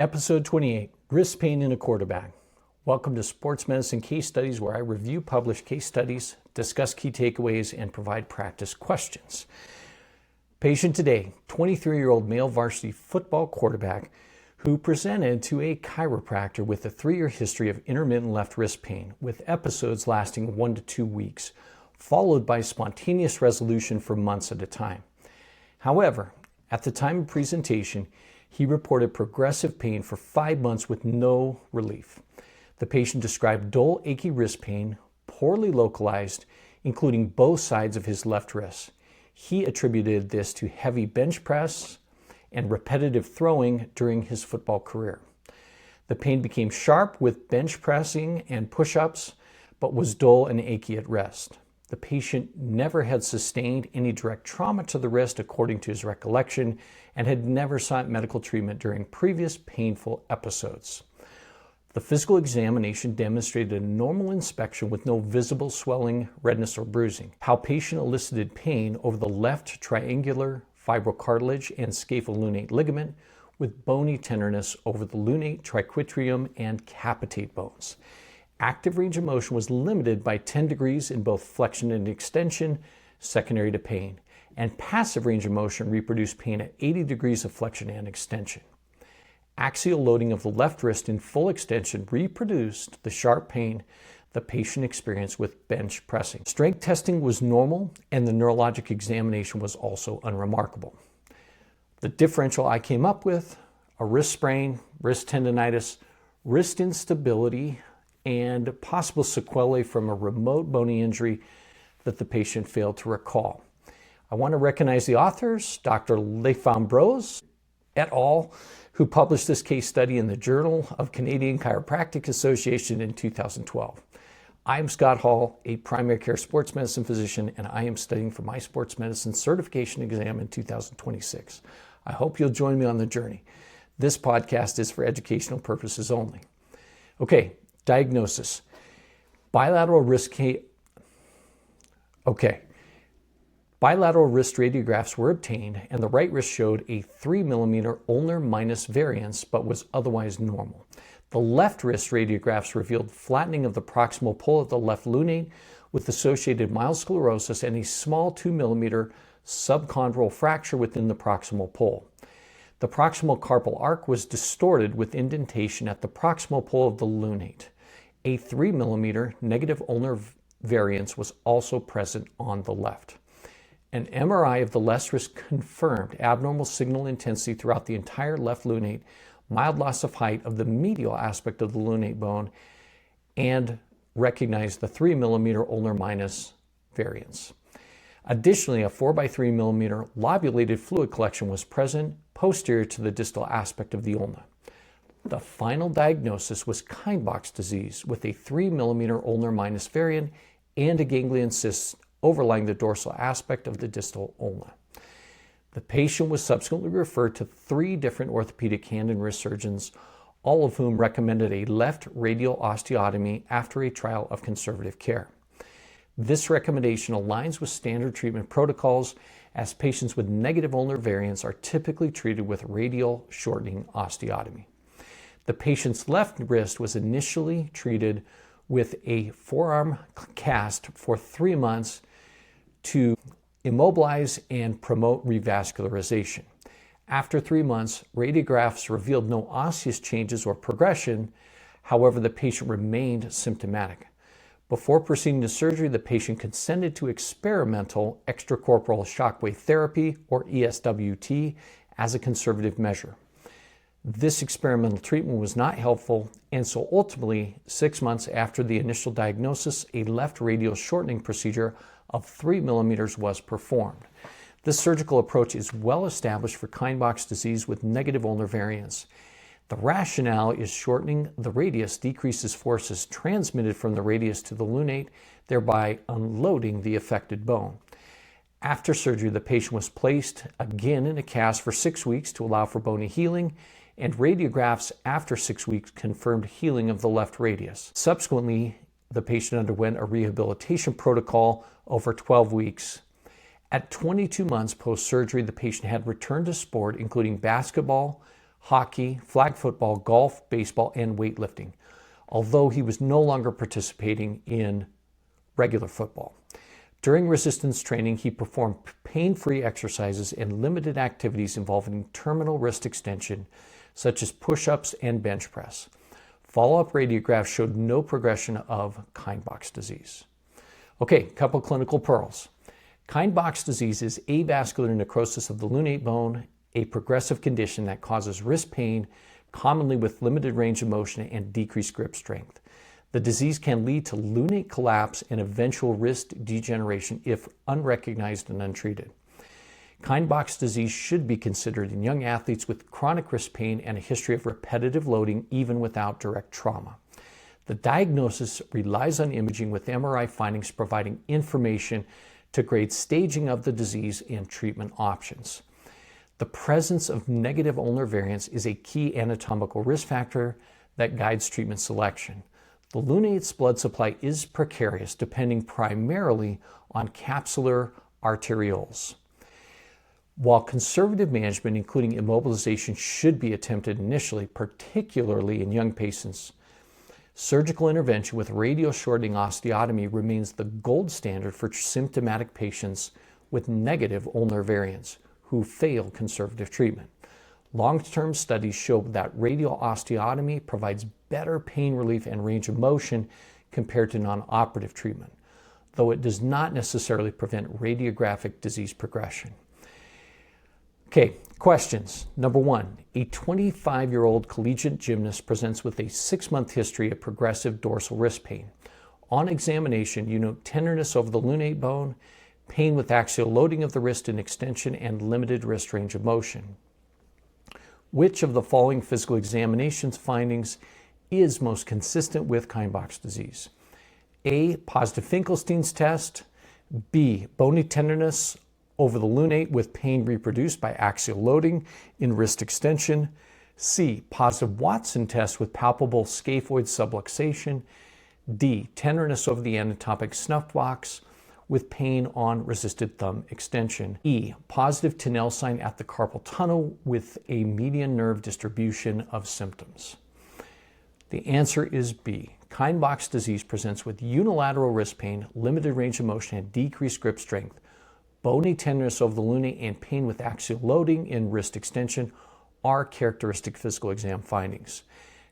Episode 28, Wrist Pain in a Quarterback. Welcome to Sports Medicine Case Studies, where I review published case studies, discuss key takeaways, and provide practice questions. Patient today, 23-year-old male varsity football quarterback who presented to a chiropractor with a 3-year history of intermittent left wrist pain with episodes lasting 1 to 2 weeks, followed by spontaneous resolution for months at a time. However, at the time of presentation, he reported progressive pain for 5 months with no relief. The patient described dull, achy wrist pain, poorly localized, including both sides of his left wrist. He attributed this to heavy bench press and repetitive throwing during his football career. The pain became sharp with bench pressing and push-ups, but was dull and achy at rest. The patient never had sustained any direct trauma to the wrist according to his recollection and had never sought medical treatment during previous painful episodes. The physical examination demonstrated a normal inspection with no visible swelling, redness, or bruising. Palpation elicited pain over the left triangular fibrocartilage and scapholunate ligament with bony tenderness over the lunate, triquetrum, and capitate bones. Active range of motion was limited by 10 degrees in both flexion and extension, secondary to pain, and passive range of motion reproduced pain at 80 degrees of flexion and extension. Axial loading of the left wrist in full extension reproduced the sharp pain the patient experienced with bench pressing. Strength testing was normal, and the neurologic examination was also unremarkable. The differential I came up with: a wrist sprain, wrist tendonitis, wrist instability, and possible sequelae from a remote bony injury that the patient failed to recall. I want to recognize the authors, Dr. Laframboise et al., who published this case study in the Journal of Canadian Chiropractic Association in 2012. I'm Scott Hall, a primary care sports medicine physician, and I am studying for my sports medicine certification exam in 2026. I hope you'll join me on the journey. This podcast is for educational purposes only. Okay. Diagnosis. Bilateral wrist radiographs were obtained, and the right wrist showed a 3 mm ulnar minus variance, but was otherwise normal. The left wrist radiographs revealed flattening of the proximal pole of the left lunate with associated mild sclerosis and a small 2 mm subchondral fracture within the proximal pole. The proximal carpal arc was distorted with indentation at the proximal pole of the lunate. A 3 mm negative ulnar variance was also present on the left. An MRI of the left wrist confirmed abnormal signal intensity throughout the entire left lunate, mild loss of height of the medial aspect of the lunate bone, and recognized the 3 mm ulnar minus variance. Additionally, a 4 by 3 mm lobulated fluid collection was present posterior to the distal aspect of the ulna. The final diagnosis was Kienbock's disease with a 3 mm ulnar minus variant and a ganglion cyst overlying the dorsal aspect of the distal ulna. The patient was subsequently referred to 3 different orthopedic hand and wrist surgeons, all of whom recommended a left radial osteotomy after a trial of conservative care. This recommendation aligns with standard treatment protocols, as patients with negative ulnar variants are typically treated with radial shortening osteotomy. The patient's left wrist was initially treated with a forearm cast for 3 months to immobilize and promote revascularization. After 3 months, radiographs revealed no osseous changes or progression. However, the patient remained symptomatic. Before proceeding to surgery, the patient consented to experimental extracorporeal shockwave therapy, or ESWT, as a conservative measure. This experimental treatment was not helpful, and so ultimately, 6 months after the initial diagnosis, a left radial shortening procedure of 3 mm was performed. This surgical approach is well established for Kienbock's disease with negative ulnar variance. The rationale is shortening the radius decreases forces transmitted from the radius to the lunate, thereby unloading the affected bone. After surgery, the patient was placed again in a cast for 6 weeks to allow for bony healing, and radiographs after 6 weeks confirmed healing of the left radius. Subsequently, the patient underwent a rehabilitation protocol over 12 weeks. At 22 months post-surgery, the patient had returned to sport, including basketball, hockey, flag football, golf, baseball, and weightlifting, although he was no longer participating in regular football. During resistance training, he performed pain-free exercises and limited activities involving terminal wrist extension, such as push-ups and bench press. Follow-up radiographs showed no progression of Kienbock's disease. Okay, couple clinical pearls. Kienbock's disease is avascular necrosis of the lunate bone, a progressive condition that causes wrist pain, commonly with limited range of motion and decreased grip strength. The disease can lead to lunate collapse and eventual wrist degeneration if unrecognized and untreated. Kienbock's disease should be considered in young athletes with chronic wrist pain and a history of repetitive loading even without direct trauma. The diagnosis relies on imaging with MRI findings providing information to grade staging of the disease and treatment options. The presence of negative ulnar variance is a key anatomical risk factor that guides treatment selection. The lunate's blood supply is precarious, depending primarily on capsular arterioles. While conservative management, including immobilization, should be attempted initially, particularly in young patients, surgical intervention with radial shortening osteotomy remains the gold standard for symptomatic patients with negative ulnar variance who fail conservative treatment. Long-term studies show that radial osteotomy provides better pain relief and range of motion compared to non-operative treatment, though it does not necessarily prevent radiographic disease progression. Okay, questions. Number one, a 25-year-old collegiate gymnast presents with a 6-month history of progressive dorsal wrist pain. On examination, you note tenderness over the lunate bone, pain with axial loading of the wrist and extension, and limited wrist range of motion. Which of the following physical examinations findings is most consistent with Kienbock's disease? A, positive Finkelstein's test. B, bony tenderness over the lunate with pain reproduced by axial loading in wrist extension. C, positive Watson test with palpable scaphoid subluxation. D, tenderness over the anatomic snuff box with pain on resisted thumb extension. E, positive Tinel sign at the carpal tunnel with a median nerve distribution of symptoms. The answer is B. Kienbock's disease presents with unilateral wrist pain, limited range of motion, and decreased grip strength. Bony tenderness over the lunate and pain with axial loading in wrist extension are characteristic physical exam findings.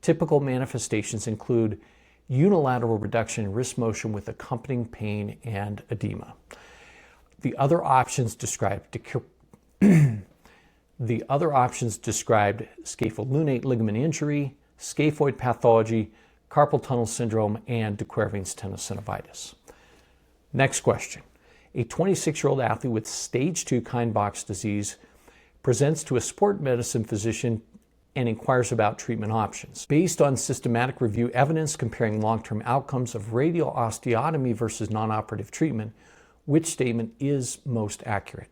Typical manifestations include unilateral reduction in wrist motion with accompanying pain and edema. The other options described scapholunate ligament injury, scaphoid pathology, carpal tunnel syndrome, and de Quervain's tenosynovitis. Next question. A 26-year-old athlete with stage 2 Kienbock's disease presents to a sport medicine physician and inquires about treatment options. Based on systematic review evidence comparing long-term outcomes of radial osteotomy versus non-operative treatment, which statement is most accurate?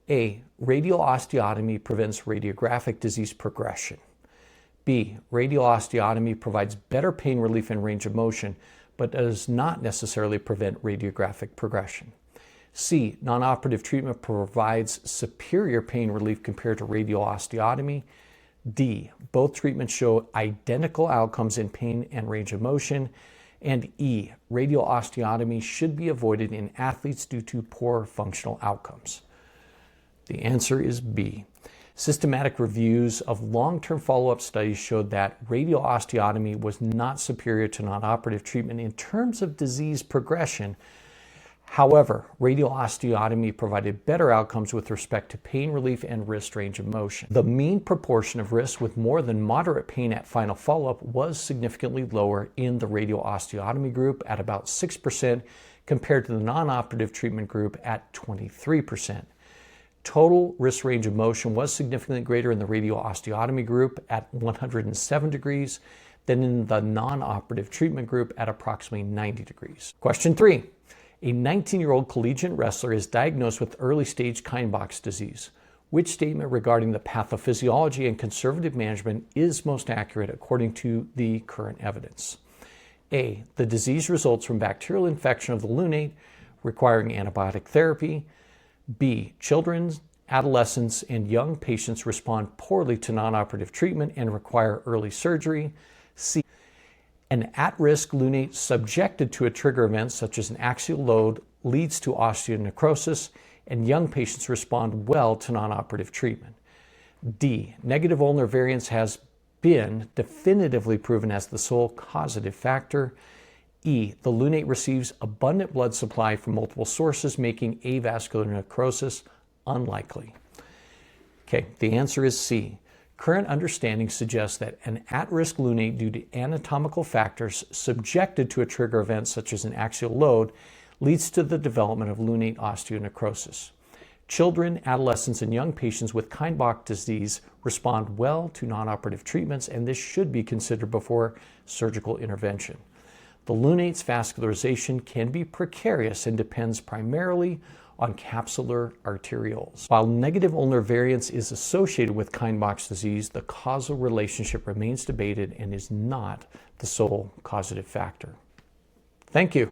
A, radial osteotomy prevents radiographic disease progression. B, radial osteotomy provides better pain relief and range of motion, but does not necessarily prevent radiographic progression. C, non-operative treatment provides superior pain relief compared to radial osteotomy. D, both treatments show identical outcomes in pain and range of motion. And E, radial osteotomy should be avoided in athletes due to poor functional outcomes. The answer is B. Systematic reviews of long-term follow-up studies showed that radial osteotomy was not superior to non-operative treatment in terms of disease progression. However, radial osteotomy provided better outcomes with respect to pain relief and wrist range of motion. The mean proportion of wrists with more than moderate pain at final follow-up was significantly lower in the radial osteotomy group at about 6% compared to the non-operative treatment group at 23%. Total wrist range of motion was significantly greater in the radial osteotomy group at 107 degrees than in the non-operative treatment group at approximately 90 degrees. Question 3. A 19-year-old collegiate wrestler is diagnosed with early-stage Kienbock's disease. Which statement regarding the pathophysiology and conservative management is most accurate according to the current evidence? A, the disease results from bacterial infection of the lunate requiring antibiotic therapy. B, children adolescents and young patients respond poorly to non-operative treatment and require early surgery. C, an at-risk lunate subjected to a trigger event such as an axial load leads to osteonecrosis, and young patients respond well to non-operative treatment. D, negative ulnar variance has been definitively proven as the sole causative factor. E, the lunate receives abundant blood supply from multiple sources, making avascular necrosis unlikely. Okay, the answer is C. Current understanding suggests that an at-risk lunate due to anatomical factors subjected to a trigger event such as an axial load leads to the development of lunate osteonecrosis. Children, adolescents, and young patients with Kienbock disease respond well to non-operative treatments, and this should be considered before surgical intervention. The lunate's vascularization can be precarious and depends primarily on capsular arterioles. While negative ulnar variance is associated with Kienbock's disease, the causal relationship remains debated and is not the sole causative factor. Thank you.